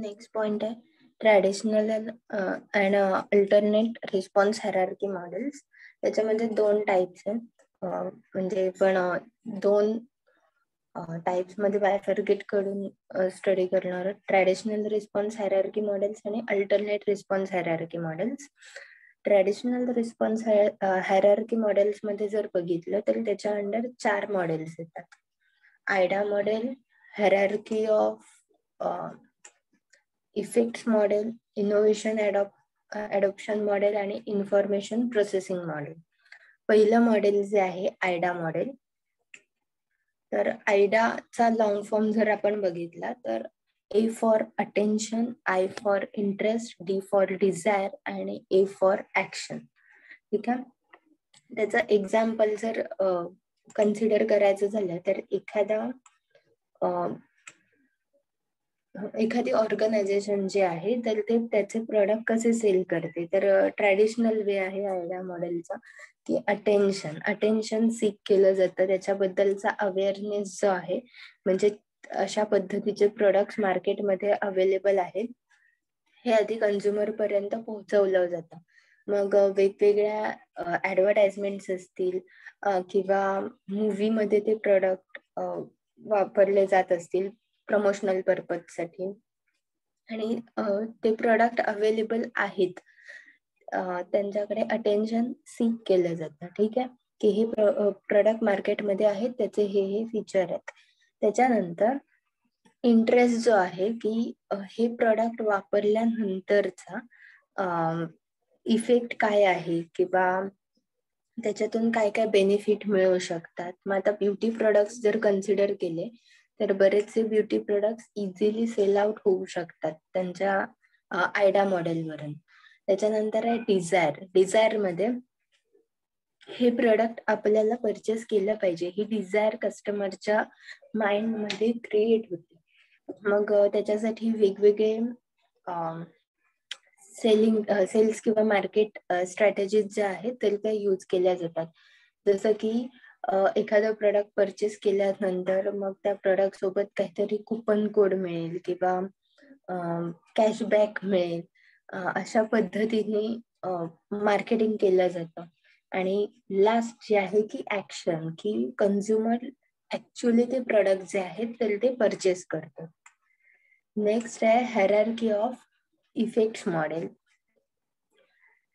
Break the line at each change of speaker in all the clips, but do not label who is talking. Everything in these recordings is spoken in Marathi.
नेक्स्ट पॉइंट आहे traditional and alternate response hierarchy models. त्याच्यामध्ये दोन टाइप्स आहेत. म्हणजे पण दोन टाइप्स मध्ये बायफर्केट करून स्टडी करणार. ट्रॅडिशनल रिस्पॉन्स हायरार्की मॉडेल्स आणि alternate response hierarchy models. Traditional response hierarchy models मध्ये जर बघितलं तर त्याच्या अंडर 4 मॉडेल्स येतात. Ida model, hierarchy of effects model, innovation adoption model आणि इन्फॉर्मेशन प्रोसेसिंग मॉडेल. पहिलं मॉडेल जे आहे आयडा मॉडेल. तर आयडाचा लॉंग फॉर्म जर आपण बघितला तर A for attention, I for interest, D for desire आणि A फॉर ऍक्शन. ठीक आहे. त्याचं एक्झाम्पल जर कन्सिडर करायचं झालं तर एखादी ऑर्गनायझेशन जे आहे तर ते त्याचे प्रोडक्ट कसे सेल करते. तर ट्रॅडिशनल वे आहे आयडा मॉडेलचा की अटेन्शन सीक केलं जातं. त्याच्याबद्दलचा अवेअरनेस जो आहे म्हणजे अशा पद्धतीचे प्रोडक्ट्स मार्केटमध्ये अवेलेबल आहेत हे आधी कंझ्युमर पर्यंत पोहोचवलं जातं. मग वेगवेगळ्या ऍडव्हर्टाइजमेंट्स असतील किंवा मूवीमध्ये ते प्रोडक्ट वापरले जात असतील प्रमोशनल पर्पज साठी आणि ते प्रोडक्ट अवेलेबल आहेत. त्यांच्याकडे अटेन्शन सीक केलं जातं. ठीक आहे की हे प्रोडक्ट मार्केटमध्ये आहेत, त्याचे हे फीचर आहेत. त्याच्यानंतर इंटरेस्ट जो आहे की हे प्रोडक्ट वापरल्यानंतरचा इफेक्ट काय आहे किंवा त्याच्यातून काय काय बेनिफिट मिळू शकतात. मग आता ब्युटी प्रोडक्ट्स जर कन्सिडर केले तर बरेचसे beauty products easily sell out होऊ शकतात त्यांच्या आयडा मॉडेलवरून. त्याच्यानंतर आहे डिझायर मध्ये हे प्रोडक्ट आपल्याला परचेस केलं पाहिजे ही डिझायर कस्टमरच्या माइंड मध्ये क्रिएट होते. मग त्याच्यासाठी वेगवेगळे सेल्स किंवा मार्केट स्ट्रॅटेजीज ज्या आहेत तर त्या यूज केल्या जातात. जसं की एखादा प्रोडक्ट परचेस केल्यानंतर मग त्या प्रोडक्ट सोबत काहीतरी कुपन कोड मिळेल किंवा कॅशबॅक मिळेल. अशा पद्धतीने मार्केटिंग केलं जातं. आणि लास्ट जे आहे की ऍक्शन की कंझ्युमर ऍक्च्युअली ते प्रोडक्ट जे आहेत तर ते परचेस करतात. नेक्स्ट आहे hierarchy of effects model.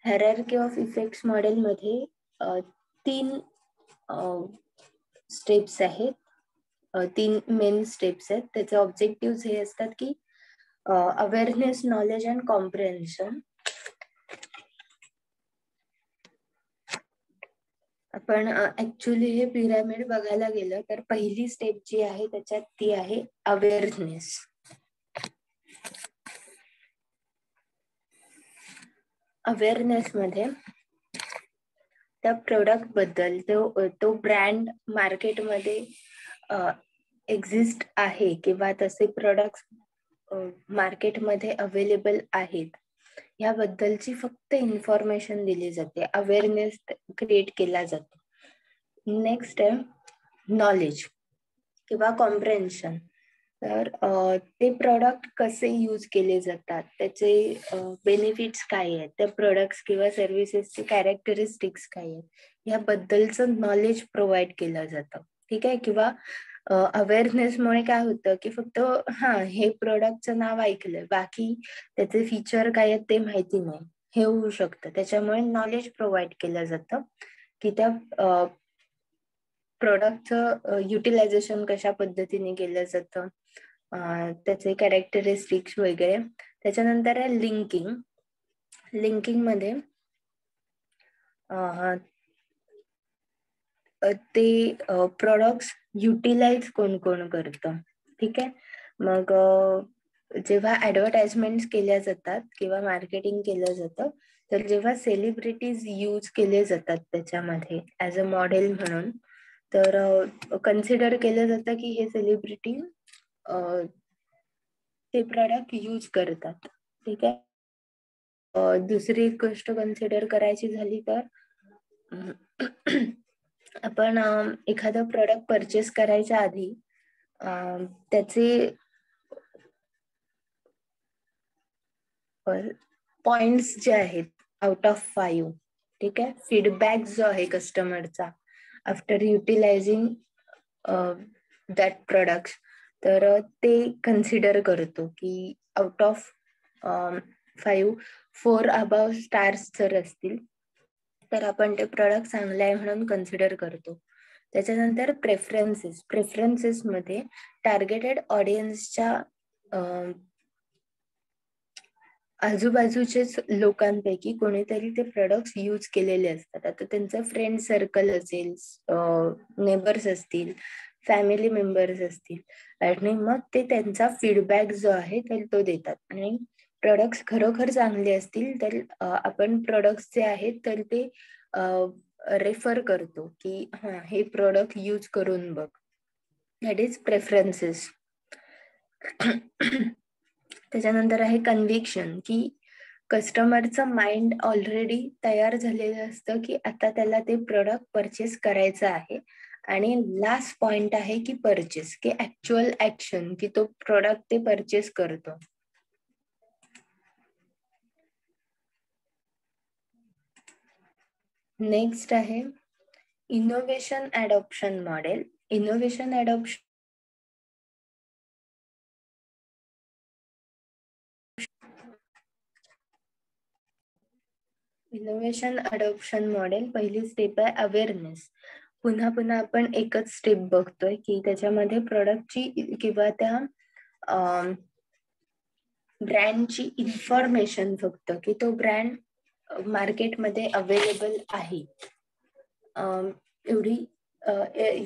Hierarchy of effects model मध्ये 3 स्टेप्स आहेत. 3 मेन स्टेप्स आहेत. त्याचे ऑब्जेक्टिव्ह हे असतात की अवेअरनेस, नॉलेज अँड कॉम्प्रिहेन्शन. आपण ऍक्च्युअली हे पिरामिड बघायला गेलं तर पहिली स्टेप जी आहे त्याच्यात ती आहे अवेअरनेस. अवेअरनेस मध्ये त्या प्रोडक्ट बद्दल तो ब्रँड मार्केटमध्ये एक्झिस्ट आहे किंवा तसे प्रोडक्ट मार्केटमध्ये अवेलेबल आहेत याबद्दलची फक्त इन्फॉर्मेशन दिली जाते. अवेअरनेस क्रिएट केला जातो. नेक्स्ट आहे नॉलेज किंवा कॉम्प्रिहेन्शन. तर ते प्रोडक्ट कसे यूज केले जातात, त्याचे बेनिफिट्स काय आहेत, त्या प्रोडक्ट्स किंवा सर्व्हिसेसचे कॅरेक्टरिस्टिक्स काय आहेत याबद्दलचं नॉलेज प्रोव्हाइड केलं जातं. ठीक आहे. किंवा अवेअरनेसमुळे काय होतं की फक्त हे प्रोडक्टचं नाव ऐकलंय बाकी त्याचे फीचर काय आहेत ते माहिती नाही हे होऊ शकतं. त्याच्यामुळे नॉलेज प्रोव्हाइड केलं जातं की त्या प्रोडक्टचं युटिलायझेशन कशा पद्धतीने केलं जातं, त्याचे कॅरेक्टरिस्टिक्स वगैरे. त्याच्यानंतर आहे लिंकिंग मध्ये ते प्रोडक्ट्स युटिलाइज कोण कोण करतं. ठीक आहे. मग जेव्हा ऍडव्हर्टाइजमेंट केल्या जातात किंवा मार्केटिंग केलं जातं तर जेव्हा सेलिब्रिटीज यूज केले जातात त्याच्यामध्ये ऍज अ मॉडेल म्हणून तर कन्सिडर केलं जातं की हे सेलिब्रिटी ते प्रोडक्ट यूज करतात. ठीक आहे. दुसरी गोष्ट कन्सिडर करायची झाली तर आपण एखादं प्रोडक्ट परचेस करायच्या आधी त्याचे पॉइंट्स जे आहेत आउट ऑफ 5, ठीक आहे, फीडबॅक जो आहे कस्टमरचा आफ्टर युटिलायझिंग दॅट प्रोडक्ट, तर ते कन्सिडर करतो की आउट ऑफ 5 4 अबाव स्टार्स जर असतील तर आपण ते प्रोडक्ट चांगले आहे म्हणून कन्सिडर करतो. त्याच्यानंतर प्रेफरन्सेस मध्ये टार्गेटेड ऑडियन्सच्या आजूबाजूचेच लोकांपैकी कोणीतरी ते प्रोडक्ट्स यूज केलेले असतात. आता त्यांचं फ्रेंड सर्कल असेल, नेबर्स असतील, फॅमिली मेंबर्स असतील, आणि मग ते त्यांचा फीडबॅक जो आहे तर तो देतात. आणि प्रोडक्ट्स खरोखर चांगले असतील तर आपण प्रोडक्ट्स जे आहेत तर ते रेफर करतो की हा हे प्रोडक्ट यूज करून बघ. That is preferences. त्याच्यानंतर आहे कन्व्हिक्शन, की कस्टमरचं माइंड ऑलरेडी तयार झालेलं असतं की आता त्याला ते प्रोडक्ट परचेस करायचं आहे. आणि लास्ट पॉइंट आहे की परचेस, की ऍक्च्युअल ऍक्शन, की तो प्रोडक्ट ते परचेस करतो. नेक्स्ट आहे innovation adoption model. Innovation adoption model पहिली स्टेप आहे अवेअरनेस. पुन्हा पुन्हा आपण एकच स्टेप बघतोय की त्याच्यामध्ये प्रोडक्टची किंवा त्या ब्रँडची इन्फॉर्मेशन फक्त, की तो ब्रँड मार्केटमध्ये अवेलेबल आहे, एवढी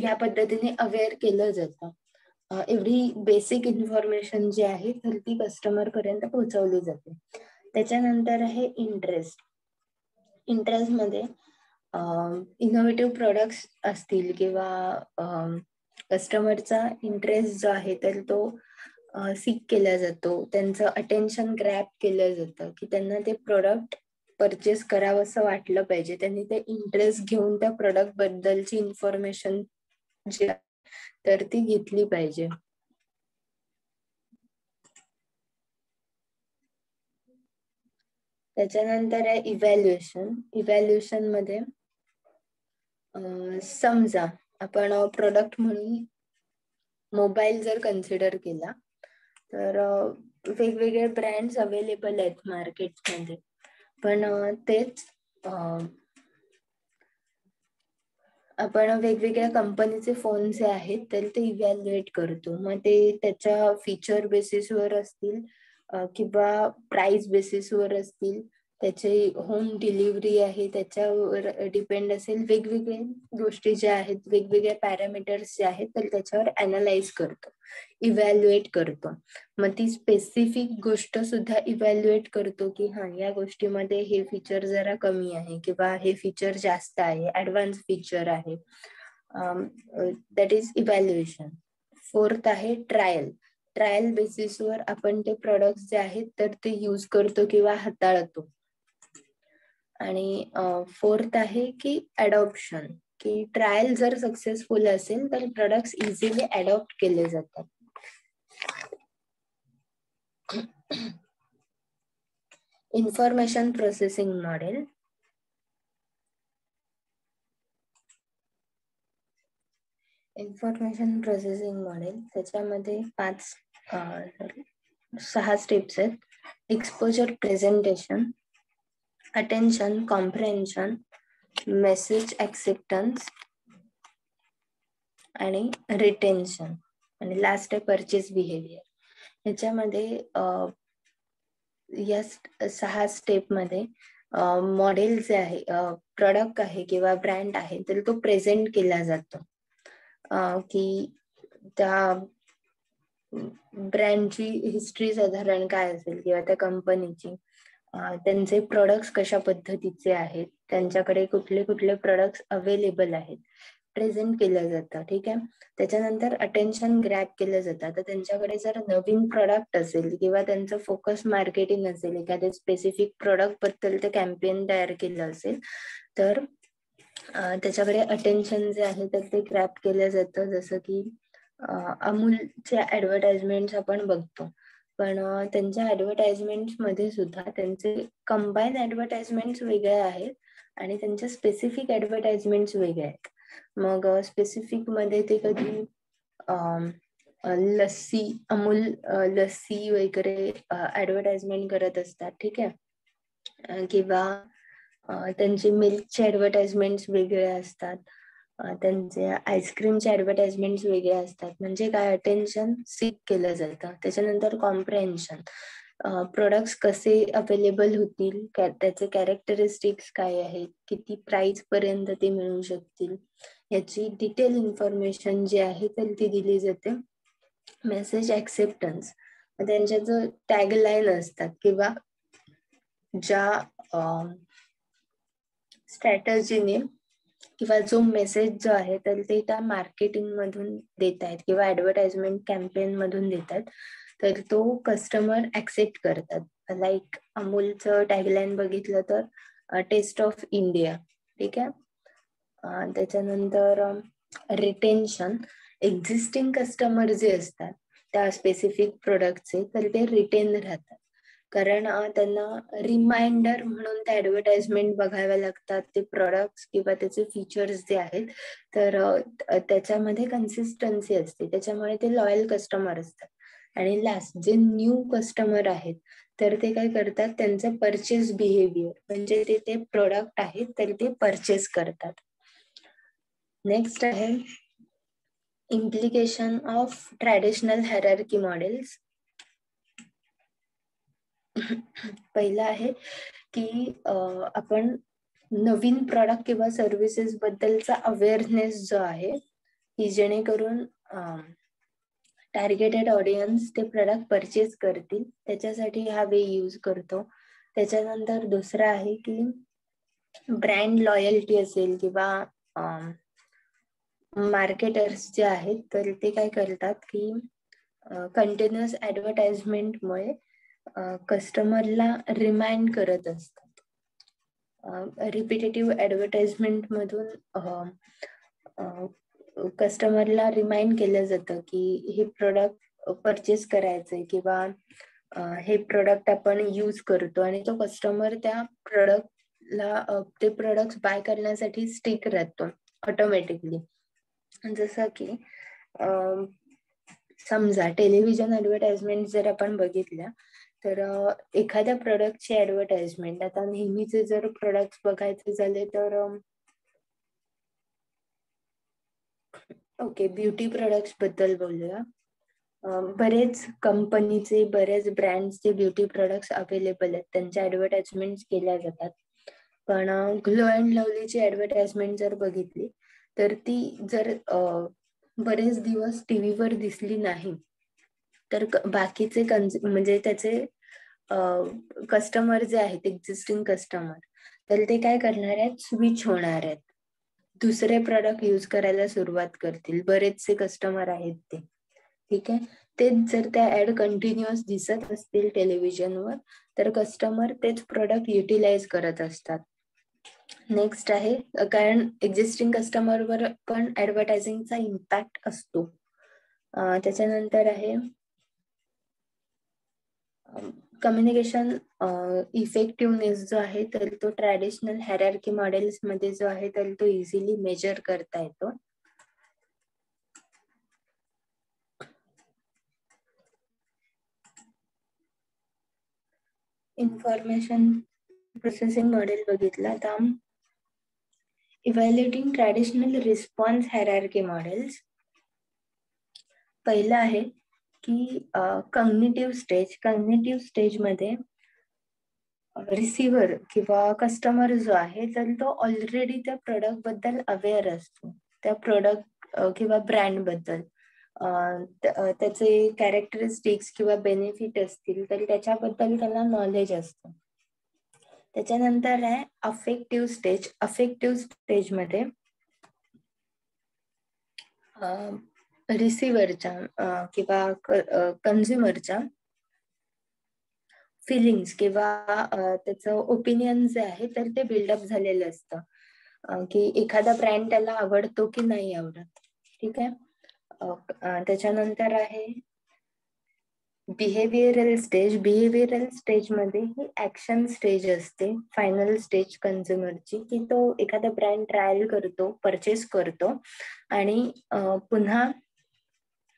या पद्धतीने अवेअर केलं जातं. एवढी बेसिक इन्फॉर्मेशन जी आहे तर ती कस्टमर पर्यंत पोहोचवली जाते. त्याच्यानंतर आहे इंटरेस्ट मध्ये इनोव्हेटिव्ह प्रोडक्ट्स असतील किंवा कस्टमरचा इंटरेस्ट जो आहे तर तो सीक केला जातो. त्यांचं अटेन्शन ग्रॅब केलं जातं की त्यांना ते प्रोडक्ट परचेस करावं असं वाटलं पाहिजे. त्यांनी ते इंटरेस्ट घेऊन त्या प्रोडक्ट बद्दलची इन्फॉर्मेशन जी आहे तर ती घेतली पाहिजे. त्याच्यानंतर आहे इव्हॅल्युएशन मध्ये समजा आपण प्रोडक्ट म्हणून मोबाईल जर कन्सिडर केला तर वेगवेगळे ब्रँड्स अवेलेबल आहेत मार्केटमध्ये, पण तेच आपण वेगवेगळ्या कंपनीचे फोन जे आहेत तर ते इव्हॅल्युएट करतो. मग ते त्याच्या फीचर बेसिसवर असतील किंवा प्राइस बेसिसवर असतील, त्याची होम डिलिव्हरी आहे त्याच्यावर डिपेंड असेल. वेगवेगळे गोष्टी ज्या आहेत, वेगवेगळे पॅरामीटर्स जे आहेत तर त्याच्यावर अनालाइज करतो, इव्हॅल्युएट करतो. मग ती स्पेसिफिक गोष्ट सुद्धा इव्हॅल्युएट करतो की हा या गोष्टीमध्ये हे फीचर जरा कमी आहे किंवा हे फीचर जास्त आहे, ऍडव्हान्स फीचर आहे. That is evaluation. फोर्थ आहे ट्रायल बेसिसवर आपण ते प्रोडक्ट जे आहेत तर ते यूज करतो किंवा हाताळतो. आणि फोर्थ आहे की अडॉप्शन, की ट्रायल जर सक्सेसफुल असेल तर प्रोडक्ट्स इझिली अडॉप्ट केले जातात. Information processing model. त्याच्यामध्ये 6 स्टेप्स आहेत. Exposure presentation, attention, comprehension, message acceptance आणि रिटेन्शन, आणि लास्ट आहे परचेस बिहेवियर. ह्याच्यामध्ये या 6 स्टेप मध्ये मॉडेल जे आहे, प्रोडक्ट आहे किंवा ब्रँड आहे तर तो प्रेझेंट केला जातो, की त्या ब्रँडची हिस्ट्री साधारण काय असेल किंवा त्या कंपनीची, त्यांचे प्रोडक्ट्स कशा पद्धतीचे आहेत, त्यांच्याकडे कुठले कुठले प्रोडक्ट्स अवेलेबल आहेत, प्रेझेंट केलं जातं. ठीक आहे. त्याच्यानंतर अटेन्शन ग्रॅब केलं जातं. आता त्यांच्याकडे जर नवीन प्रोडक्ट असेल किंवा त्यांचं फोकस मार्केटिंग असेल, एखाद्या स्पेसिफिक प्रोडक्ट बद्दल ते कॅम्पेन तयार केलं असेल तर त्याच्याकडे अटेन्शन जे आहे तर ते ग्रॅब केलं जातं. जसं की अमूलच्या ऍडव्हर्टाइजमेंट आपण बघतो पण त्यांच्या ऍडव्हर्टाइजमेंट मध्ये सुद्धा त्यांचे कंबाईन ऍडव्हर्टाइजमेंट वेगळे आहेत आणि त्यांच्या स्पेसिफिक ऍडव्हर्टाइजमेंट वेगळे आहेत. मग स्पेसिफिक मध्ये ते कधी लस्सी, अमूल लस्सी वगैरे ऍडव्हर्टाइजमेंट करत असतात, ठीक आहे. किंवा त्यांचे मिल्कचे ऍडव्हर्टाइजमेंट वेगळे असतात, त्यांचे आईस्क्रीमचे ऍडव्हर्टाइजमेंट वेगळे असतात. म्हणजे काय, अटेन्शन सीक केलं जातं. त्याच्यानंतर कॉम्प्रेन्शन, प्रोडक्ट्स कसे अवेलेबल होतील, त्याचे कॅरेक्टरिस्टिक्स काय आहेत, किती प्राइस पर्यंत ते मिळू शकतील, याची डिटेल इन्फॉर्मेशन जी आहे तर ती दिली जाते. मेसेज ऍक्सेप्टन्स, त्यांच्या जो टॅगलाईन असतात किंवा ज्या स्ट्रॅटर्जीने किंवा जो मेसेज जो आहे तर ते त्या मार्केटिंग मधून देत आहेत किंवा ऍडव्हर्टाइजमेंट कॅम्पेन मधून देतात, तर तो कस्टमर ऍक्सेप्ट करतात. लाईक अमूलचं टॅगलाईन बघितलं तर टेस्ट ऑफ इंडिया, ठीक आहे. त्याच्यानंतर रिटेन्शन, एक्झिस्टिंग कस्टमर जे असतात त्या स्पेसिफिक प्रोडक्टचे तर ते रिटेन राहतात, कारण त्यांना रिमाइंडर म्हणून त्या ऍडव्हर्टाइजमेंट बघाव्या लागतात. ते प्रोडक्ट्स किंवा त्याचे फीचर्स जे आहेत तर त्याच्यामध्ये कन्सिस्टन्सी असते, त्याच्यामुळे ते लॉयल कस्टमर असतात. आणि लास्ट जे न्यू कस्टमर आहेत तर ते काय करतात, त्यांचं परचेस बिहेवियर म्हणजे ते प्रोडक्ट आहेत तर ते परचेस करतात. नेक्स्ट आहे implication of traditional hierarchy models. पहिला आहे की आपण नवीन प्रोडक्ट किंवा सर्व्हिसेस बद्दलचा अवेअरनेस जो आहे की जेणेकरून टार्गेटेड ऑडियन्स ते प्रोडक्ट परचेस करतील, त्याच्यासाठी हा वे यूज करतो. त्याच्यानंतर दुसरा आहे की ब्रँड लॉयल्टी असेल किंवा मार्केटर्स जे आहेत तर ते काय करतात की कंटिन्युअस ऍडव्हर्टाइजमेंटमुळे कस्टमरला रिमाइंड करत असतात. रिपिटेटिव्ह ऍडव्हर्टाइजमेंट मधून कस्टमरला रिमाइंड केलं जातं की हे प्रोडक्ट परचेस करायचंय किंवा हे प्रोडक्ट आपण यूज करतो, आणि तो कस्टमर त्या प्रोडक्टला ते प्रोडक्ट बाय करण्यासाठी स्टिक राहतो ऑटोमॅटिकली. जसं की समजा टेलिव्हिजन ऍडव्हर्टाइजमेंट जर आपण बघितल्या तर एखाद्या प्रोडक्टची ऍडव्हर्टाइजमेंट, आता नेहमीचे जर प्रोडक्ट बघायचे झाले तर ओके, ब्युटी प्रोडक्ट्स बद्दल बोलूया. बरेच कंपनीचे, बरेच ब्रँड्सचे ब्युटी प्रोडक्ट्स अवेलेबल आहेत, त्यांच्या ऍडव्हर्टाइजमेंट केल्या जातात. पण ग्लो अँड लवलीची ऍडव्हर्टाइजमेंट जर बघितली तर ती जर बरेच दिवस टीव्हीवर दिसली नाही तर बाकीचे म्हणजे त्याचे कस्टमर जे आहेत, एक्झिस्टिंग कस्टमर, तर ते काय करणार आहेत, स्विच होणार आहेत, दुसरे प्रोडक्ट यूज करायला सुरुवात करतील. बरेचसे कस्टमर आहेत ते, ठीक आहे. तेच जर त्या ऍड कंटिन्युअस दिसत असतील टेलिव्हिजनवर तर कस्टमर तेच प्रोडक्ट युटिलाइज करत असतात. नेक्स्ट आहे, कारण एक्झिस्टिंग कस्टमरवर पण ऍडव्हर्टायझिंगचा इम्पॅक्ट असतो. त्याच्यानंतर आहे कम्युनिकेशन इफेक्टिव्हनेस जो आहे तर तो ट्रॅडिशनल हायरार्की मॉडेल्स मध्ये जो आहे तर तो इझिली मेजर करता येतो. इन्फॉर्मेशन प्रोसेसिंग मॉडेल बघितला तर evaluating traditional response hierarchy models. पहिलं आहे की कॉग्निटिव्ह स्टेज मध्ये रिसिव्हर किंवा कस्टमर जो आहे तर तो ऑलरेडी त्या प्रोडक्ट बद्दल अवेअर असतो, त्या प्रोडक्ट किंवा ब्रँड बद्दल त्याचे कॅरेक्टरिस्टिक्स किंवा बेनिफिट असतील तर त्याच्याबद्दल त्याला नॉलेज असतं. त्याच्यानंतर आहे अफेक्टिव्ह स्टेज मध्ये रिसिव्हरच्या किंवा कन्झ्युमरच्या फिलिंग्स किंवा त्याचं ओपिनियन जे आहे तर ते बिल्डअप झालेलं असतं की एखादा ब्रँड त्याला आवडतो की नाही आवडत, ठीक आहे. त्याच्यानंतर आहे बिहेवियरल स्टेज मध्ये ही ऍक्शन स्टेज असते, फायनल स्टेज कन्झ्युमरची, की तो एखादा ब्रँड ट्रायल करतो, परचेस करतो आणि पुन्हा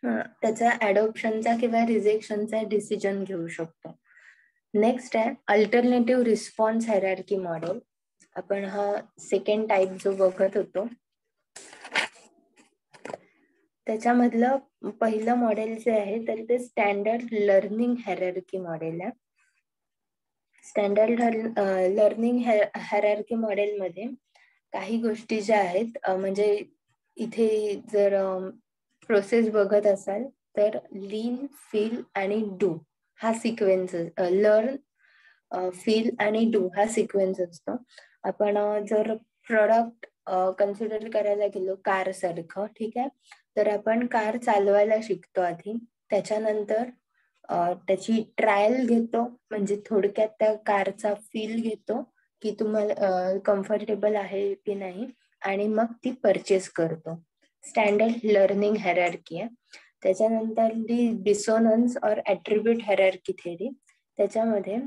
त्याचा अडॉप्शनचा किंवा रिजेक्शनचा डिसिजन घेऊ शकतो. नेक्स्ट आहे अल्टरनेटिव्ह रिस्पॉन्स हायरार्की मॉडेल. आपण हा सेकंड टाइप जो बघत होतो, त्याच्यामधलं पहिलं मॉडेल जे आहे तर ते स्टँडर्ड लर्निंग हायरार्की मॉडेल आहे. स्टँडर्ड लर्निंग हायरार्की मॉडेल मध्ये काही गोष्टी ज्या आहेत, म्हणजे इथे जर प्रोसेस बघत असाल तर लीन, फील आणि डू हा सिक्वेन्स, लर्न, फील आणि डू हा सिक्वेन्स असतो. आपण जर प्रोडक्ट कन्सिडर करायला गेलो कार सारखं, ठीक आहे, तर आपण कार चालवायला शिकतो आधी, त्याच्यानंतर त्याची ट्रायल घेतो, म्हणजे थोडक्यात त्या कारचा फील घेतो की तुम्हाला कम्फर्टेबल आहे की नाही, आणि मग ती परचेस करतो. स्टँडर्ड लर्निंग हायरार्की आहे. त्याच्यानंतर डिसोनन्स और ॲट्रिब्यूट हायरार्की थेरी, त्याच्यामध्ये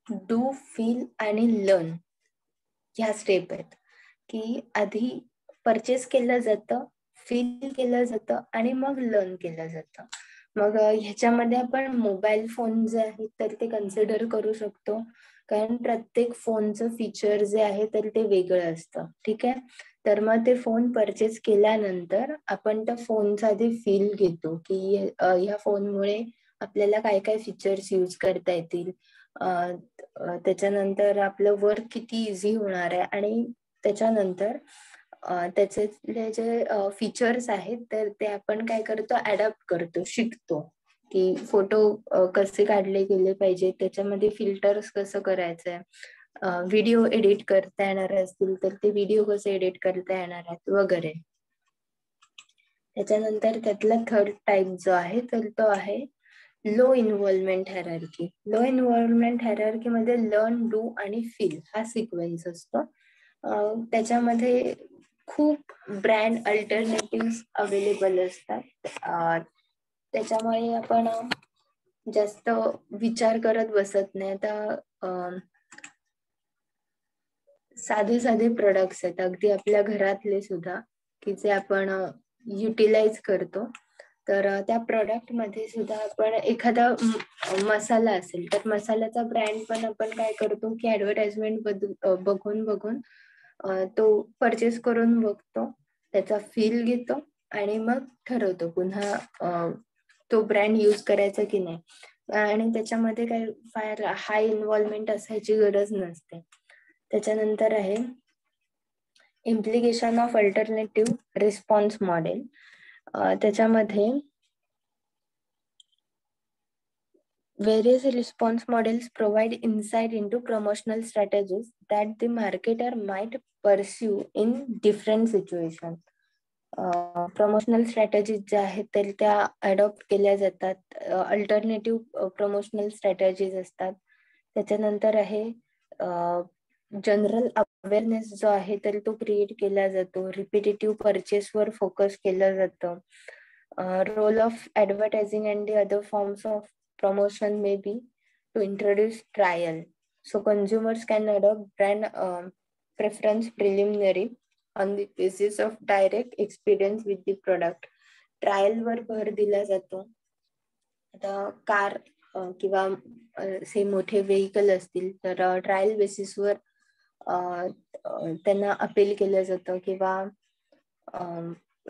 डू, फील आणि लर्न ह्या स्टेप आहेत, की आधी परचेस केलं जातं, फील केलं जातं आणि मग लर्न केलं जातं. मग ह्याच्यामध्ये आपण मोबाईल फोन जे आहे तर ते कन्सिडर करू शकतो, कारण प्रत्येक फोनचं फीचर जे आहे तर ते वेगळं असतं, ठीक आहे. तर मग ते फोन परचेस केल्यानंतर आपण त्या फोनचा आधी फील घेतो, की ह्या फोनमुळे आपल्याला काय काय फीचर्स यूज करता येतील, त्याच्यानंतर आपलं वर्क किती इझी होणार आहे, आणि त्याच्यानंतर त्याचे जे फीचर्स आहेत तर ते आपण काय करतो, अडॉप्ट करतो, शिकतो, की फोटो कसे काढले गेले पाहिजे, त्याच्यामध्ये फिल्टर्स कसं करायचंय, व्हिडिओ एडिट करता येणार असतील तर ते व्हिडिओ कसे एडिट करता येणार आहेत वगैरे. त्याच्यानंतर त्यातला थर्ड टाइप जो आहे तर तो आहे low involvement hierarchy. Low involvement hierarchy मध्ये लर्न, डू आणि फील हा सिक्वेन्स असतो. त्याच्यामध्ये खूप ब्रँड अल्टरनेटिव्ह अवेलेबल असतात. त्याच्यामुळे आपण जास्त विचार करत बसत नाही. आता साधे साधे प्रोडक्ट्स आहेत अगदी आपल्या घरातले सुद्धा, की जे आपण युटिलाइज करतो. तर त्या प्रोडक्ट मध्ये सुद्धा आपण एखादा मसाला असेल तर मसाल्याचा ब्रँड पण आपण काय करतो, की ऍडव्हर्टाइजमेंट बघून बघून तो परचेस करून बघतो, त्याचा फील घेतो आणि मग ठरवतो पुन्हा तो ब्रँड यूज करायचा की नाही. आणि त्याच्यामध्ये काही फार हाय इन्व्हॉल्वमेंट असायची गरज नसते. त्याच्यानंतर आहे implication of alternative response model. त्याच्यामध्ये various response models provide insight into promotional strategies that the marketer might pursue in different situations. Promotional strategies ज्या आहेत तर त्या अडॉप्ट केल्या जातात. अल्टरनेटिव्ह प्रमोशनल स्ट्रॅटेजीज असतात. त्याच्यानंतर आहे जनरल अवेअरनेस जो आहे तर तो क्रिएट केला जातो. रिपिटेटिव्ह परचेसवर फोकस केलं जातं. Role of advertising and the other forms of promotion may be to introduce trial. So consumers can adopt brand preference preliminary on the basis of direct experience with the product. Trial वर भर दिला जातो. आता कार किंवा से मोठे व्हेकल असतील तर ट्रायल बेसिसवर त्यांना अपील केलं जातं. किंवा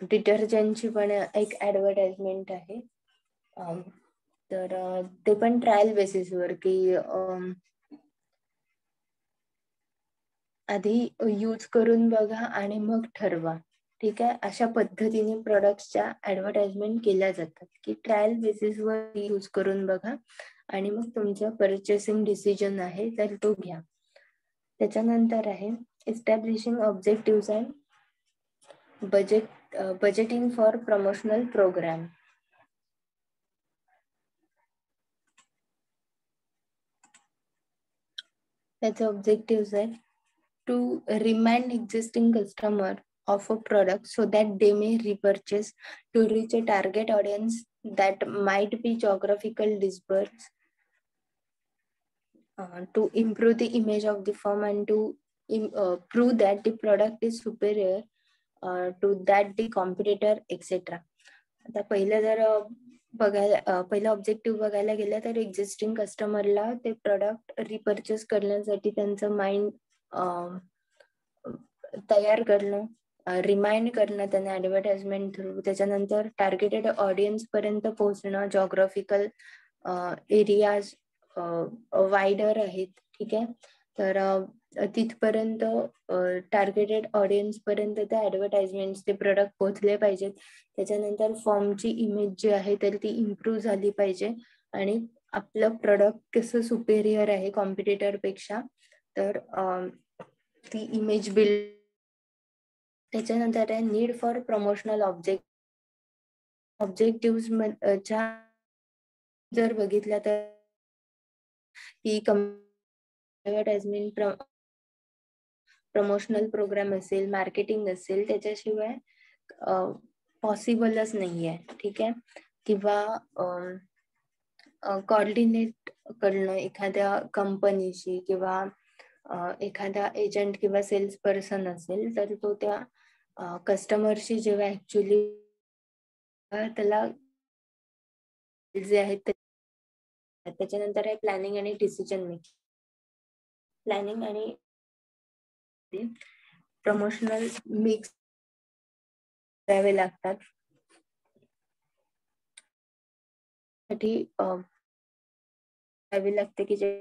डिटर्जंटची पण एक ऍडव्हर्टाइजमेंट आहे, तर ते पण ट्रायल बेसिसवर, की आधी यूज करून बघा आणि मग ठरवा, ठीक आहे. अशा पद्धतीने प्रोडक्ट्सच्या ऍडव्हर्टाइजमेंट केल्या जातात, की ट्रायल बेसिसवर यूज करून बघा आणि मग तुमचा परचेसिंग डिसिजन आहे तर तो घ्या. त्याच्यानंतर आहे establishing objective and budgeting for promotional programme. त्याचे ऑब्जेक्टिव्ह आहेत to remind existing customer of a product so that they may repurchase to reach a target audience that might be geographical dispersed, to improve the image of the firm and to prove that the product is superior to that the competitor etc. आता पहिलं जर पहिलं ऑब्जेक्टिव्ह बघायला गेलं तर एक्झिस्टिंग कस्टमरला ते प्रोडक्ट रिपर्चेस करण्यासाठी त्यांचं माइंड तयार करणं, रिमाइंड करणं त्यांना ऍडव्हर्टाइजमेंट थ्रू, त्याच्यानंतर टार्गेटेड ऑडियन्स पर्यंत पोहोचणं, जॉग्राफिकल एरियाज वायडर आहेत, ठीक आहे. तर तिथपर्यंत टार्गेटेड ऑडियन्स पर्यंत त्या ऍडव्हर्टाइजमेंट ते प्रोडक्ट पोहोचले पाहिजेत. त्याच्यानंतर फॉर्मची इमेज जी आहे तर ती इम्प्रूव्ह झाली पाहिजे आणि आपलं प्रोडक्ट कसं सुपेरियर आहे कॉम्पिटिटर पेक्षा, तर ती इमेज बिल्ड. त्याच्यानंतर आहे नीड फॉर प्रमोशनल ऑब्जेक्टिव्ह च्या जर बघितल्या तर ही ऍडव्हर्टाइजमेंट प्रमोशनल प्रोग्राम असेल, मार्केटिंग असेल, त्याच्याशिवाय पॉसिबलच नाहीये, ठीक आहे. किंवा कोऑर्डिनेट करणं एखाद्या कंपनीशी किंवा एखादा एजंट किंवा सेल्स पर्सन असेल तर तो त्या कस्टमरशी जेव्हा ऍक्च्युली त्याला जे आहेत त्याच्यानंतर आहे प्लॅनिंग आणि डिसिजन मेकिंग. प्लॅनिंग आणि प्रमोशनल मिक्स करावे लागतात. साठी करावे लागते की जे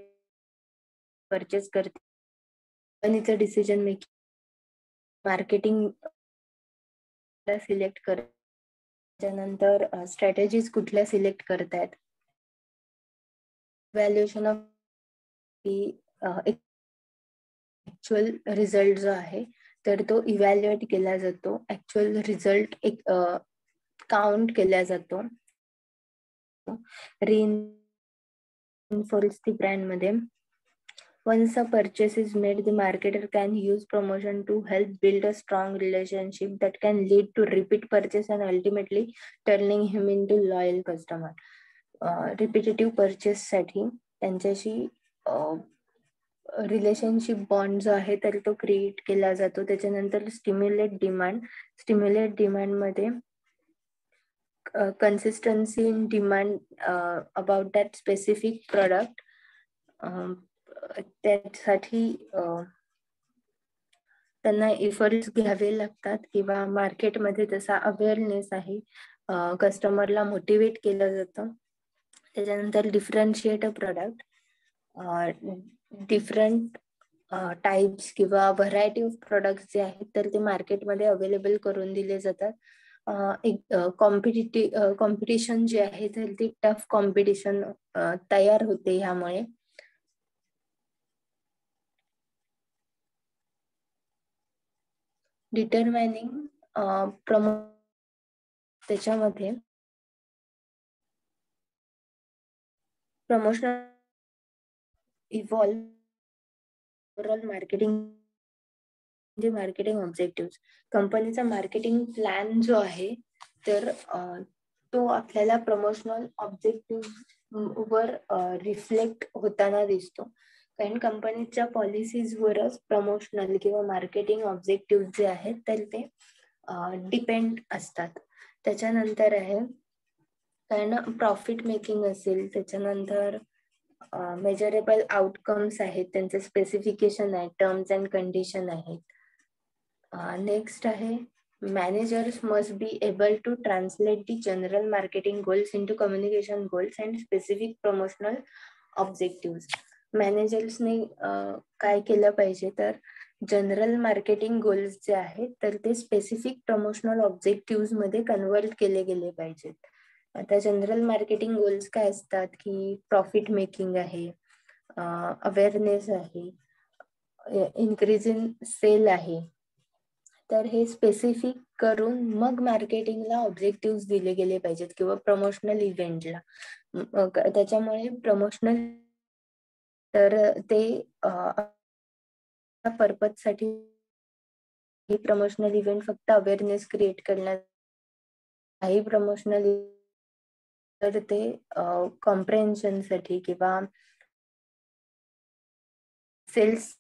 परचेस करते कंपनीचं डिसिजन मेकिंग, मार्केटिंग सिलेक्ट कर, त्यानंतर स्ट्रॅटेजीज कुठल्या सिलेक्ट करतायत, व्हॅल्युएशन ऑफ ऍक्च्युअल रिझल्ट जो आहे तर तो इव्हॅल्युएट केला जातो, ऍक्च्युअल रिझल्ट काउंट केला जातो. reinforce the brand मध्ये. Once a purchase is made, the marketer can use promotion to help build a strong relationship that can lead to repeat purchase and ultimately turning him into loyal customer. Repetitive purchase साठी त्यांच्याशी रिलेशनशिप बॉन्ड जो आहे तर तो क्रिएट केला जातो. त्याच्यानंतर स्टिम्युलेट डिमांड मध्ये consistency in demand about that specific product. त्यासाठी त्यांना एफर्ट्स घ्यावे लागतात किंवा मार्केटमध्ये तसा अवेअरनेस आहे, कस्टमरला मोटिवेट केलं जातं. त्याच्यानंतर differentiate a product, different types किंवा व्हरायटी ऑफ प्रोडक्ट जे आहेत तर ते मार्केटमध्ये अवेलेबल करून दिले जातात. एक कॉम्पिटिशन जे आहे तर ती टफ कॉम्पिटिशन तयार होते ह्यामुळे. डिटरमायनिंग त्याच्यामध्ये promotional evolve overall marketing objective. कंपनीचा मार्केटिंग प्लॅन जो आहे तर तो आपल्याला प्रमोशनल ऑब्जेक्टिव्ह वर रिफ्लेक्ट होताना दिसतो. कारण कंपनीच्या पॉलिसीज वरच प्रमोशनल किंवा मार्केटिंग ऑब्जेक्टिव्ह जे आहेत तर ते डिपेंड असतात. त्याच्यानंतर आहे कारण प्रॉफिट मेकिंग असेल, त्याच्यानंतर मेजरेबल आउटकम्स आहेत, त्यांचे स्पेसिफिकेशन आहे, टर्म्स अँड कंडिशन आहेत. नेक्स्ट आहे managers must be able to translate the general marketing goals into communication goals and specific promotional objectives. मॅनेजर्सने काय केलं पाहिजे तर जनरल मार्केटिंग गोल्स जे आहेत तर ते स्पेसिफिक प्रमोशनल ऑब्जेक्टिव्ह मध्ये कन्वर्ट केले गेले पाहिजेत. आता जनरल मार्केटिंग गोल्स काय असतात की प्रॉफिट मेकिंग आहे, अवेअरनेस आहे, इन्क्रीज इन सेल आहे. तर हे स्पेसिफिक करून मग मार्केटिंगला ऑब्जेक्टिव्ह दिले गेले पाहिजेत किंवा प्रमोशनल इव्हेंटला. त्याच्यामुळे प्रमोशनल तर ते पर्पज साठी प्रमोशनल इव्हेंट फक्त अवेअरनेस क्रिएट करण्यात, काही प्रमोशनल तर ते कॉम्प्रेन्शन साठी किंवा सेल्स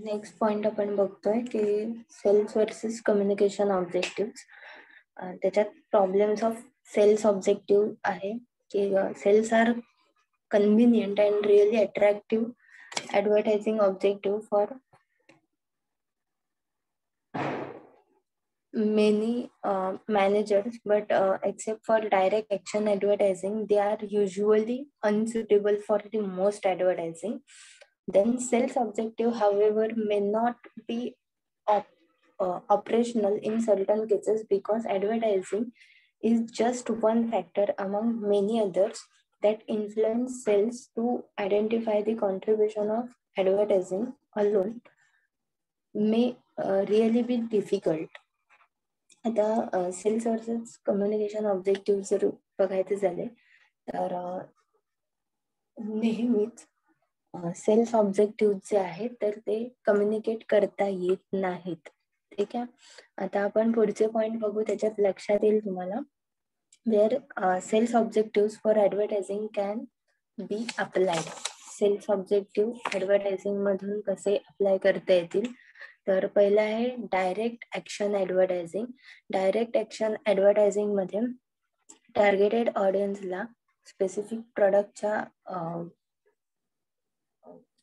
नेक्स्ट पॉइंट आपण बघतोय की सेल्स वर्सेस कम्युनिकेशन ऑब्जेक्टिव्ह. त्याच्यात प्रॉब्लेम्स ऑफ सेल्स ऑब्जेक्टिव्ह आहे की sales are convenient and really attractive advertising objective for many managers, but except for direct action advertising, they are usually unsuitable for the most advertising. Then sales objective, however, may not be operational in certain cases because advertising is just one factor among many others that influence sales. To identify the contribution of advertising alone may really be difficult. आता सेल्स वर्सेस कम्युनिकेशन ऑब्जेक्टिव्ह जर बघायचे झाले तर नेहमीच सेल्स ऑब्जेक्टिव्ह जे आहेत तर ते कम्युनिकेट करता येत नाहीत. ठीक आहे. आता आपण पुढचे पॉइंट बघू, त्याच्यात लक्षात येईल तुम्हाला. Where sales objective for advertising can be applied. Sales objective advertising मधून कसे अप्लाय करता येतील, तर पहिलं आहे direct action advertising. Direct action advertising मध्ये टार्गेटेड ऑडियन्सला स्पेसिफिक प्रोडक्टच्या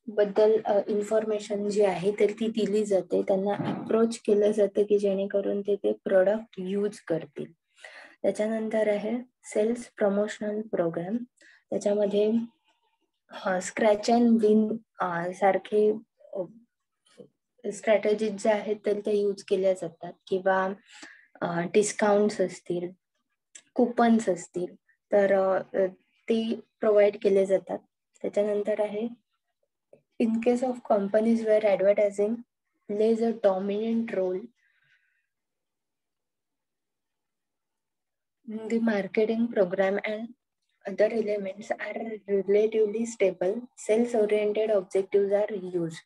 बद्दल इन्फॉर्मेशन जी आहे तर ती दिली जाते, त्यांना अप्रोच केलं जातं की जेणेकरून ते प्रोडक्ट यूज करतील. त्याच्यानंतर आहे सेल्स प्रमोशनल प्रोग्राम. त्याच्यामध्ये स्क्रॅच अँड विन सारखे स्ट्रॅटेजीज ज्या आहेत तर त्या यूज केल्या जातात, किंवा डिस्काउंट्स असतील, कुपन्स असतील तर ते प्रोव्हाइड केले जातात. त्याच्यानंतर आहे in case of companies where advertising plays a dominant role the marketing program and other elements are relatively stable, sales oriented objectives are used.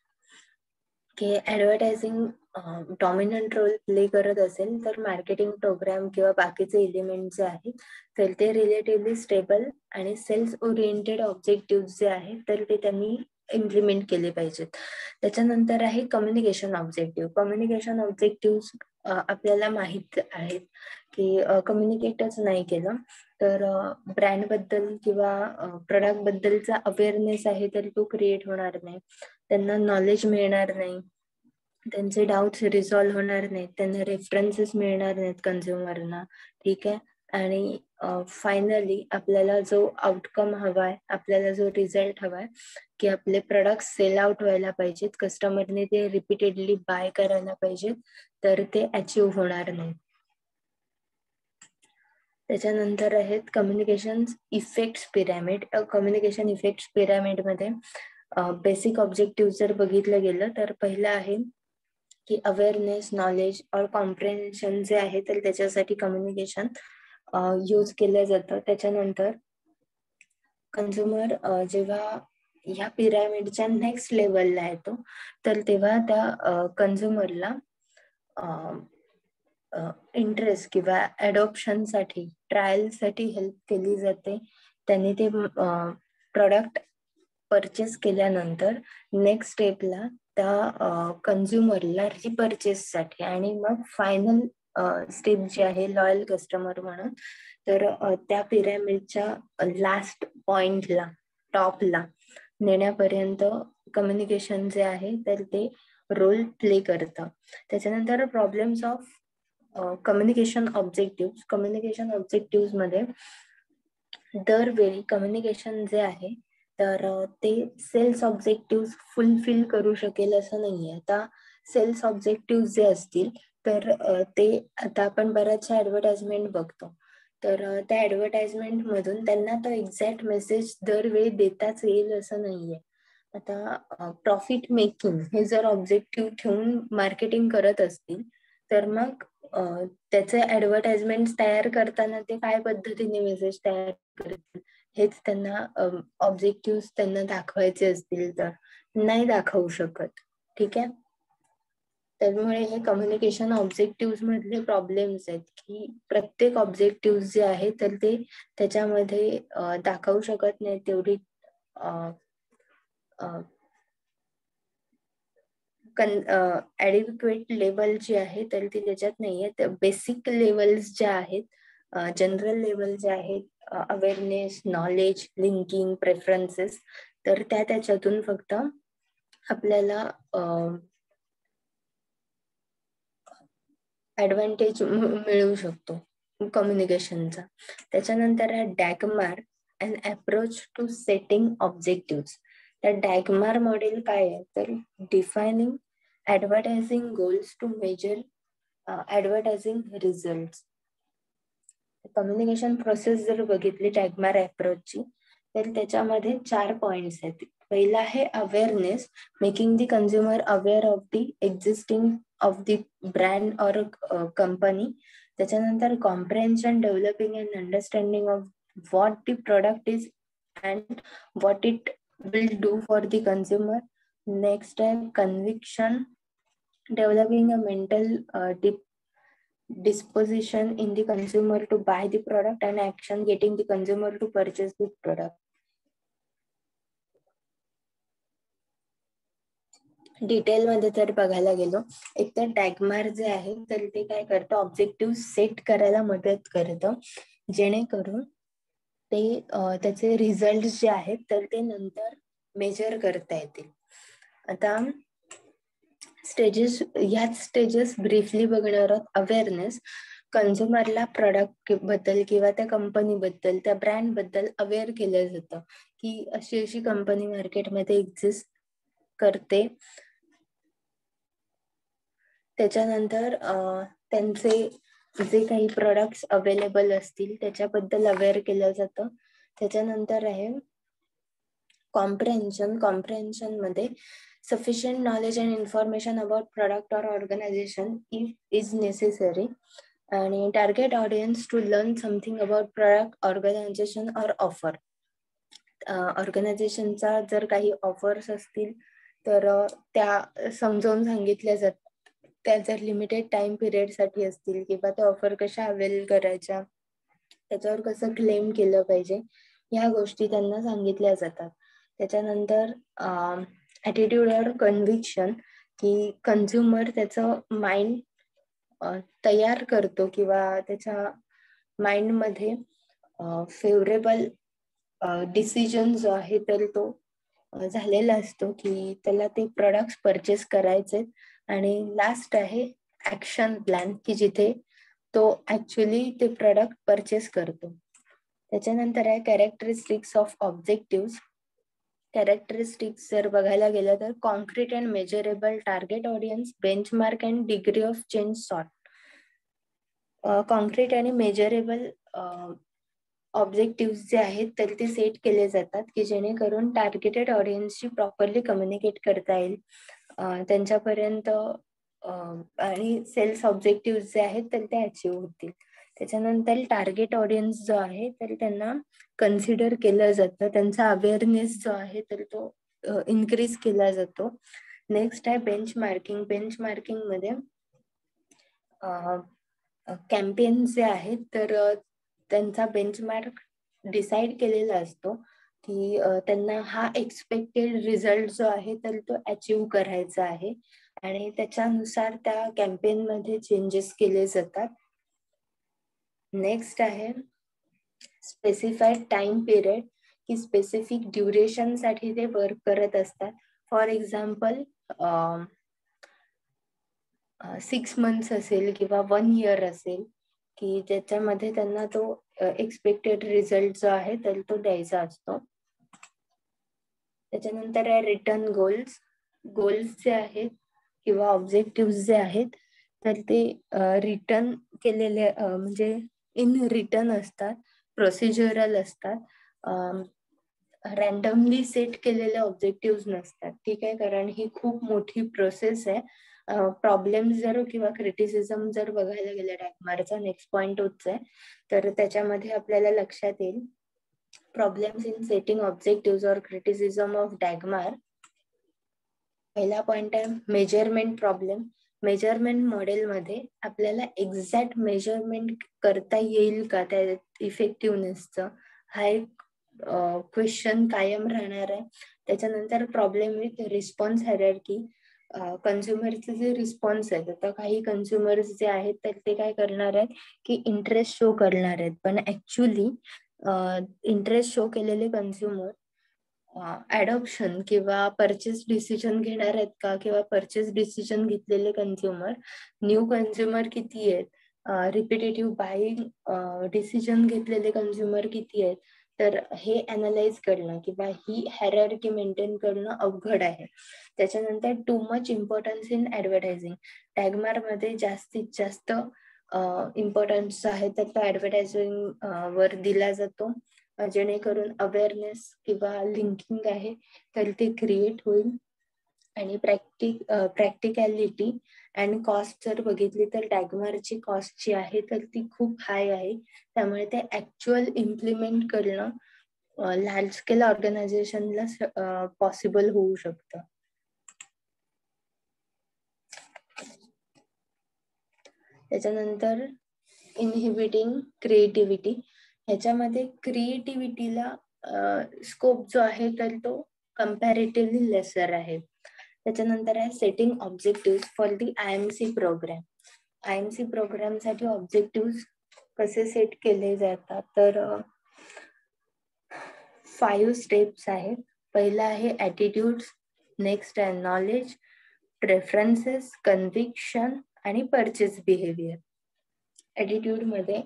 की ऍडव्हर्टायझिंग डॉमिनंट रोल प्ले करत असेल तर मार्केटिंग प्रोग्राम किंवा बाकीचे एलिमेंट जे आहेत तर ते रिलेटिव्हली स्टेबल आणि सेल्स ओरिएंटेड ऑब्जेक्टिव्ह जे आहेत तर ते त्यांनी इम्प्लिमेंट केले पाहिजेत. त्याच्यानंतर आहे कम्युनिकेशन ऑब्जेक्टिव्ह. कम्युनिकेशन ऑब्जेक्टिव्ह आपल्याला माहित आहेत की कम्युनिकेटच नाही केलं तर ब्रँड बद्दल किंवा प्रोडक्ट बद्दलचा अवेअरनेस आहे तर तो क्रिएट होणार नाही, त्यांना नॉलेज मिळणार नाही, त्यांचे डाऊट्स रिसॉल्व्ह होणार नाहीत, त्यांना रेफरन्सेस मिळणार नाहीत कन्झ्युमरना. ठीक आहे. आणि फायनली आपल्याला जो आउटकम हवाय, आपल्याला जो रिझल्ट हवाय की आपले प्रोडक्ट सेल आउट व्हायला पाहिजेत, कस्टमरने ते रिपीटेडली बाय करायला पाहिजेत, तर ते अचीव्ह होणार नाही. त्याच्यानंतर आहेत communication effects pyramid. Communication effects pyramid मध्ये बेसिक ऑब्जेक्टिव्ह जर बघितलं गेलं तर पहिलं आहे की अवेअरनेस, नॉलेज और कॉम्प्रेन्शन जे आहे तर त्याच्यासाठी कम्युनिकेशन यूज केलं जातं. त्याच्यानंतर कन्झ्युमर जेव्हा ह्या पिरॅमिडच्या नेक्स्ट लेवलला येतो तर तेव्हा त्या कन्झ्युमरला इंटरेस्ट किंवा साठी, ट्रायल साठी हेल्प केली जाते. त्यांनी ते प्रोडक्ट परचेस केल्यानंतर नेक्स्ट स्टेपला त्या कन्झ्युमरला रिपर्चेस साठी आणि मग फायनल स्टेप जी आहे लॉयल कस्टमर म्हणून, तर त्या पिरॅमिडच्या लास्ट पॉइंटला, टॉपला नेण्यापर्यंत कम्युनिकेशन जे आहे तर ते रोल प्ले करतं. त्याच्यानंतर प्रॉब्लेम्स ऑफ कम्युनिकेशन ऑब्जेक्टिव्ह मध्ये दरवेळी कम्युनिकेशन जे आहे तर ते सेल्स ऑब्जेक्टिव्ह फुलफिल करू शकेल असं नाहीये. आता सेल्स ऑब्जेक्टिव्ह जे असतील तर ते आता आपण बऱ्याचशा ऍडव्हर्टाइजमेंट बघतो, तर त्या ऍडव्हर्टाइजमेंट मधून त्यांना तो एक्झॅक्ट मेसेज दरवेळी देताच येईल असं नाहीये. आता प्रॉफिट मेकिंग हे जर ऑब्जेक्टिव्ह ठेवून मार्केटिंग करत असतील तर मग त्याचे ऍडव्हर्टाइजमेंट तयार करताना ते काय पद्धतीने मेसेज तयार करतील हेच त्यांना ऑब्जेक्टिव्ह त्यांना दाखवायचे असतील तर नाही दाखवू शकत. ठीक आहे. त्यामुळे हे कम्युनिकेशन ऑब्जेक्टिव्ह मधले प्रॉब्लेम्स आहेत की प्रत्येक ऑब्जेक्टिव्ह जे आहे तर ते त्याच्यामध्ये दाखवू शकत नाही तेवढी ऍडिक्वेट लेवल जी आहे तर ती त्याच्यात नाहीये. बेसिक लेवल्स ज्या आहेत, जनरल लेवल जे आहेत, अवेअरनेस, नॉलेज, लिंकिंग, प्रेफरन्सेस, तर त्याच्यातून फक्त आपल्याला ऍडव्हान्टेज मिळू शकतो कम्युनिकेशनचा. त्याच्यानंतर आहे DAGMAR, an approach to setting objective. त्या डॅगमार मॉडेल काय आहे तर defining advertising goals to measure advertising result. Communication process जर बघितली डॅगमार अप्रोचची तर त्याच्यामध्ये 4 पॉइंट्स आहेत. पहिला आहे awareness, making the consumer aware of the existing of the brand or company. त्याच्यानंतर comprehension, developing and understanding of what the product is and what it will do for the consumer. Next आहे conviction, developing a mental disposition in the consumer to buy the product, and action getting the consumer to purchase the product. Detail मध्ये जर बघायला गेलो, एक तर डॅगमार जे आहे तर ते काय करतं, ऑब्जेक्टिव्ह सेट करायला मदत करतं जेणेकरून ते त्याचे रिझल्ट जे आहेत तर ते नंतर मेजर करता येतील. आता ह्याच स्टेजेस ब्रीफली बघणार आहोत. अवेअरनेस, कंझ्युमरला प्रोडक्ट बद्दल किंवा त्या कंपनी बद्दल, त्या ब्रँड बद्दल अवेअर केलं जातं की अशी अशी कंपनी मार्केटमध्ये एक्झिस्ट करते. त्याच्यानंतर त्यांचे जे काही प्रोडक्ट्स अवेलेबल असतील त्याच्याबद्दल अवेअर केलं जातं. त्याच्यानंतर आहे कॉम्प्रेन्शन मध्ये sufficient knowledge and information about product or organization is necessary, आणि target audience to learn something about product, organization or offer. ऑर्गनायझेशनचा जर काही ऑफर्स असतील तर त्या समजावून सांगितल्या जातात. त्या जर लिमिटेड टाइम पिरियड साठी असतील किंवा त्या ऑफर कशा अवेल करायच्या, त्याच्यावर कसं क्लेम केलं पाहिजे, ह्या गोष्टी त्यांना सांगितल्या जातात. त्याच्यानंतर ऍटिट्यूड और कन्व्हिक्शन, की कंझ्युमर त्याचं माइंड तयार करतो किंवा त्याच्या माइंड मध्ये फेवरेबल डिसिजन जो आहे तर तो झालेला असतो की त्याला ते प्रोडक्ट्स परचेस करायचे. आणि लास्ट आहे ऍक्शन प्लॅन, की जिथे तो ऍक्च्युअली ते प्रोडक्ट परचेस करतो. त्याच्यानंतर आहे कॅरेक्टरिस्टिक्स ऑफ ऑब्जेक्टिव्ह. कॅरेक्टरिस्टिक्स जर बघायला गेलं तर concrete and measurable, target audience, benchmark and degree of change sort. Concrete आणि मेजरेबल ऑब्जेक्टिव्ह जे आहेत तर ते सेट केले जातात की जेणेकरून टार्गेटेड ऑडियन्सशी प्रॉपरली कम्युनिकेट करता येईल त्यांच्यापर्यंत, आणि सेल्स ऑब्जेक्टिव्ह जे आहेत तर ते अचीव्ह होतील. त्याच्यानंतर टार्गेट ऑडियन्स जो आहे तर त्यांना कन्सिडर केलं जातं, त्यांचा अवेअरनेस जो आहे तर तो इन्क्रीज केला जातो. नेक्स्ट आहे बेंचमार्किंग मध्ये कॅम्पेन जे आहेत तर त्यांचा बेंचमार्क डिसाइड केलेला असतो की त्यांना हा एक्सपेक्टेड रिझल्ट जो आहे तर तो अचीव्ह करायचा आहे आणि त्याच्यानुसार त्या कॅम्पेन मध्ये चेंजेस केले जातात. नेक्स्ट आहे स्पेसिफाईड टाइम पिरियड, की स्पेसिफिक ड्युरेशन साठी ते वर्क करत असतात. फॉर एक्झाम्पल 6 मंथ्स असेल किंवा 1 इयर असेल, की ज्याच्यामध्ये त्यांना तो एक्सपेक्टेड रिझल्ट जो आहे तर तो द्यायचा असतो. त्याच्यानंतर आहे रिटर्न गोल्स. गोल्स जे आहेत किंवा ऑब्जेक्टिव्ह जे आहेत तर ते रिटर्न केलेले म्हणजे इन रिटर्न असतात, प्रोसिजरल असतात, रॅन्डमली सेट केलेले ऑब्जेक्टिव्ह नसतात. ठीक आहे, कारण ही खूप मोठी प्रोसेस आहे. प्रॉब्लेम जर किंवा क्रिटिसिझम जर बघायला गेलं डॅगमारचा नेक्स्ट पॉइंट होच आहे, तर त्याच्यामध्ये आपल्याला लक्षात येईल प्रॉब्लेम्स इन सेटिंग ऑब्जेक्टिव्ह और क्रिटिसिझम ऑफ डॅगमार. पहिला पॉइंट आहे मेजरमेंट प्रॉब्लेम. मेजरमेंट मॉडेलमध्ये आपल्याला एक्झॅक्ट मेजरमेंट करता येईल का त्या इफेक्टिव्हनेसचं, हा एक क्वेश्चन कायम राहणार आहे. त्याच्यानंतर प्रॉब्लेम विथ रिस्पॉन्स हायरार्की. कन्झ्युमरचे जे रिस्पॉन्स आहेत, आता काही कन्झ्युमर्स जे आहेत तर ते काय करणार आहेत की इंटरेस्ट शो करणार आहेत, पण ऍक्च्युली इंटरेस्ट शो केलेले कन्झ्युमर ऍडॉप्शन किंवा परचेस डिसिजन घेणार आहेत का, किंवा परचेस डिसिजन घेतलेले कन्झ्युमर न्यू कन्झ्युमर किती आहेत, रिपिटेटिव्ह बाईंग डिसिजन घेतलेले कन्झ्युमर किती आहेत, तर हे अनालाइज करणं किंवा ही हायरार्की मेंटेन करणं अवघड आहे. त्याच्यानंतर too much importance in advertising. टॅगमार मध्ये जास्तीत जास्त इम्पॉर्टन्स आहे तर तो ऍडव्हर्टायझिंग वर दिला जातो, जेणेकरून अवेअरनेस किंवा लिंकिंग आहे तर ते क्रिएट होईल. आणि प्रॅक्टिकॅलिटी अँड कॉस्ट जर बघितली तर टॅगमारची कॉस्ट जी आहे तर ती खूप हाय आहे. त्यामुळे ते ऍक्च्युअल इम्प्लिमेंट करणं लार्ज स्केल ऑर्गनायझेशनला पॉसिबल होऊ शकतं. त्याच्यानंतर इनहिबिटिंग क्रिएटिव्हिटी. ह्याच्यामध्ये क्रिएटिव्हिटीला स्कोप जो आहे तर तो कम्पॅरेटिव्हली लेसर आहे. त्याच्यानंतर आहे setting objective for the IMC programme. IMC programme साठी ऑब्जेक्टिव्ह कसे सेट केले जातात, तर 5 स्टेप्स आहेत. पहिला आहे ऍटिट्यूड, नेक्स्ट आहे नॉलेज, प्रेफरन्सेस, कन्व्हिक्शन आणि परचेस बिहेवियर. ऍटिट्यूड मध्ये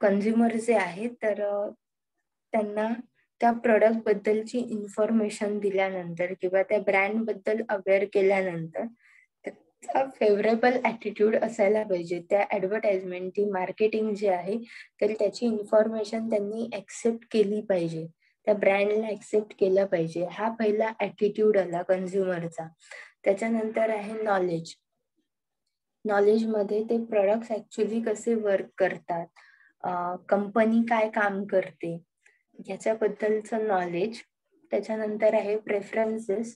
कन्झ्युमर जे आहेत तर त्यांना त्या प्रोडक्ट बद्दलची इन्फॉर्मेशन दिल्यानंतर किंवा त्या ब्रँड बद्दल अवेअर केल्यानंतर त्याचा फेवरेबल ऍटिट्यूड असायला पाहिजे. त्या ऍडव्हर्टाइजमेंट, ती मार्केटिंग जे आहे तर त्याची इन्फॉर्मेशन त्यांनी ऍक्सेप्ट केली पाहिजे, त्या ब्रँडला ऍक्सेप्ट केलं पाहिजे. हा पहिला ऍटिट्यूड आला कन्झ्युमरचा. त्याच्यानंतर आहे नॉलेज. नॉलेज मध्ये ते प्रोडक्ट्स ऍक्च्युली कसे वर्क करतात, कंपनी काय काम करते याच्याबद्दलचं नॉलेज. त्याच्यानंतर आहे प्रेफरन्सेस,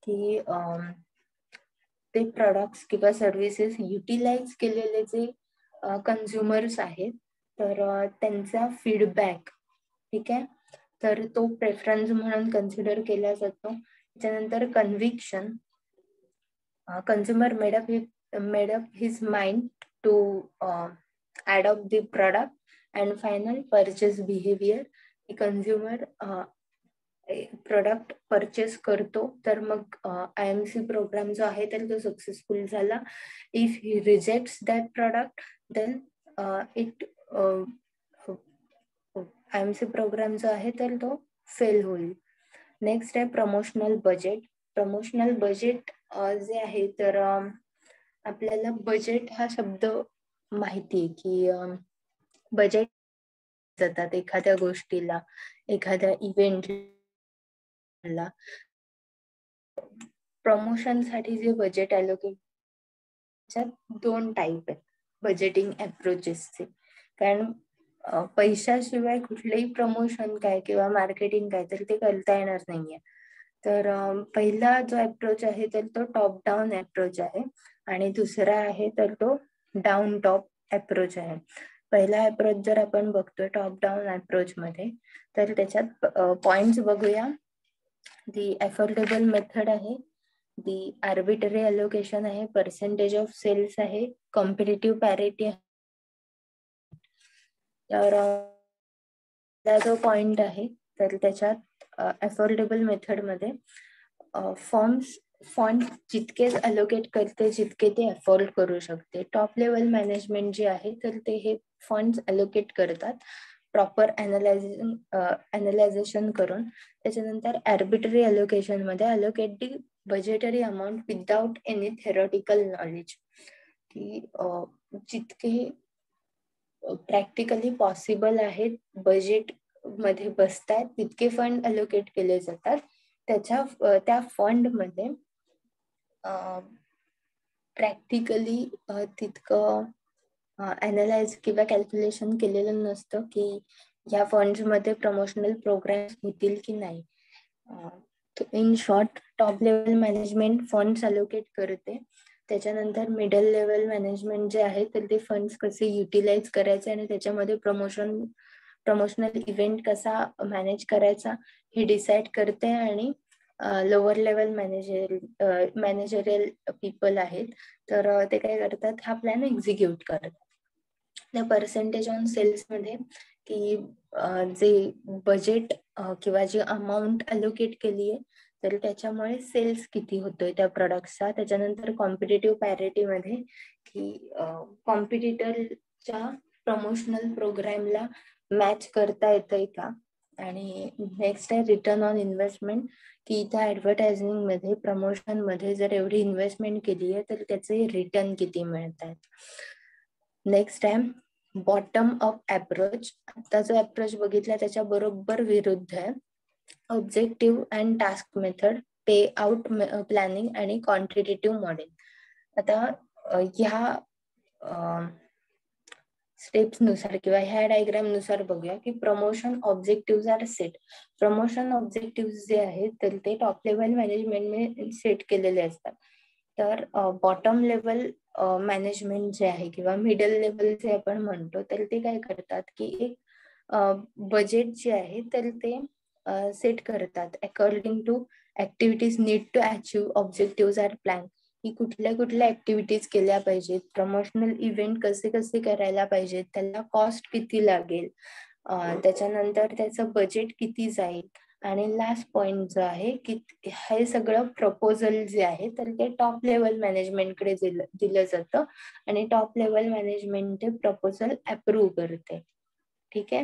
की ते प्रोडक्ट्स किंवा सर्व्हिसेस युटिलाइज केलेले जे कन्झ्युमर्स आहेत तर त्यांचा फीडबॅक, ठीक आहे, तर तो प्रेफरन्स म्हणून कन्सिडर केला जातो. त्याच्यानंतर conviction. Consumer made up his mind to adopt the product. And final, purchase behavior. Consumer product purchase करतो तर मग IMC प्रोग्राम जो आहे तर तो सक्सेसफुल झाला. If he rejects that product then it IMC programme जो आहे तर तो फेल होईल. नेक्स्ट आहे प्रमोशनल बजेट. प्रमोशनल बजेट जे आहे तर आपल्याला बजेट हा शब्द माहिती आहे की बजेट जातात एखाद्या गोष्टीला, एखाद्या इव्हेंटला. प्रमोशन साठी जे बजेट अलोकेट, 2 टाईप आहेत बजेटिंग अप्रोचेसचे. कारण पैशाशिवाय कुठलेही प्रमोशन काय किंवा मार्केटिंग काय तर ते करता येणार नाहीये. तर पहिला जो अप्रोच आहे तर तो टॉप डाऊन अप्रोच आहे आणि दुसरा आहे तर तो डाऊन टॉप अप्रोच आहे. पहिला अप्रोच जर आपण बघतोय टॉप डाऊन अप्रोच मध्ये तर त्याच्यात पॉइंट्स बघूया. दी अफोर्डेबल मेथड आहे, दी आर्बिटरी अलोकेशन आहे, पर्सेंटेज ऑफ सेल्स आहे, कॉम्पिटिटिव्ह पॅरिटी. तर पहिला जो पॉइंट आहे तर त्याच्यात अफोर्डेबल मेथडमध्ये फंड जितके अलोकेट करते जितके ते अफोर्ड करू शकते. टॉप लेवल मॅनेजमेंट जे आहे तर ते हे फंड अलोकेट करतात प्रॉपर अनालायझेशन करून. त्याच्यानंतर आर्बिटरी अलोकेशन मध्ये allocate the budgetary amount without any theoretical knowledge, की जितके प्रॅक्टिकली पॉसिबल आहेत बजेट मध्ये बसतात तितके फंड अलोकेट केले जातात. त्या फंड मध्ये प्रॅक्टिकली तितकं अनालाइज किंवा कॅल्क्युलेशन केलेलं नसतं की या फंड्स मध्ये प्रमोशनल प्रोग्राम होतील की नाही. In short, top level management funds allocate करते. त्याच्यानंतर मिडल लेवल मॅनेजमेंट जे आहे तर ते फंड्स कसे युटिलाइज करायचे आणि त्याच्यामध्ये प्रमोशनल इव्हेंट कसा मॅनेज करायचा हे डिसाइड करते. आणि लोअर लेवल मॅनेजरियल पीपल आहेत तर ते काय करतात, हा प्लॅन एक्झिक्यूट करतात. त्या पर्सेंटेज ऑन सेल्स मध्ये की जे बजेट किंवा जी अमाऊंट अलोकेट केली आहे तर त्याच्यामुळे सेल्स किती होतोय त्या प्रोडक्टचा. त्याच्यानंतर कॉम्पिटिटिव्ह पॅरिटी मध्ये की कॉम्पिटिटरच्या प्रमोशनल प्रोग्रामला मॅच करता येतंय का. आणि नेक्स्ट आहे रिटर्न ऑन इन्व्हेस्टमेंट, की त्या ऍडव्हर्टायझिंग मध्ये प्रमोशन मध्ये जर एवढी इन्व्हेस्टमेंट केली आहे तर त्याचे रिटर्न किती मिळतात. नेक्स्ट आहे बॉटम अप अप्रोच. आता जो अप्रोच बघितला त्याच्या बरोबर विरुद्ध आहे objective and task method, pay out planning आणि क्वांटिटेटिव्ह मॉडेल. आता ह्या स्टेप्स नुसार किंवा ह्या डायग्राम नुसार बघूया की promotion objective are set. Promotion objective जे आहेत तर ते टॉप लेवल मॅनेजमेंटने सेट केलेले असतात. तर बॉटम लेवल मॅनेजमेंट जे आहे किंवा मिडल लेवल जे आपण म्हणतो तर ते काय करतात की एक बजेट जे आहे तर ते सेट करतात according to activities need to achieve objective are plan, की कुठल्या कुठल्या ऍक्टिव्हिटीज केल्या पाहिजेत, प्रमोशनल इव्हेंट कसे कसे करायला पाहिजेत, त्याला कॉस्ट किती लागेल, त्याच्यानंतर त्याचं बजेट किती जाईल. आणि लास्ट पॉइंट जो आहे की हे सगळं प्रपोजल जे आहे तर ते टॉप लेवल मॅनेजमेंटकडे दिलं जातं आणि टॉप लेवल मॅनेजमेंट ते प्रपोजल अप्रूव्ह करते. ठीक आहे.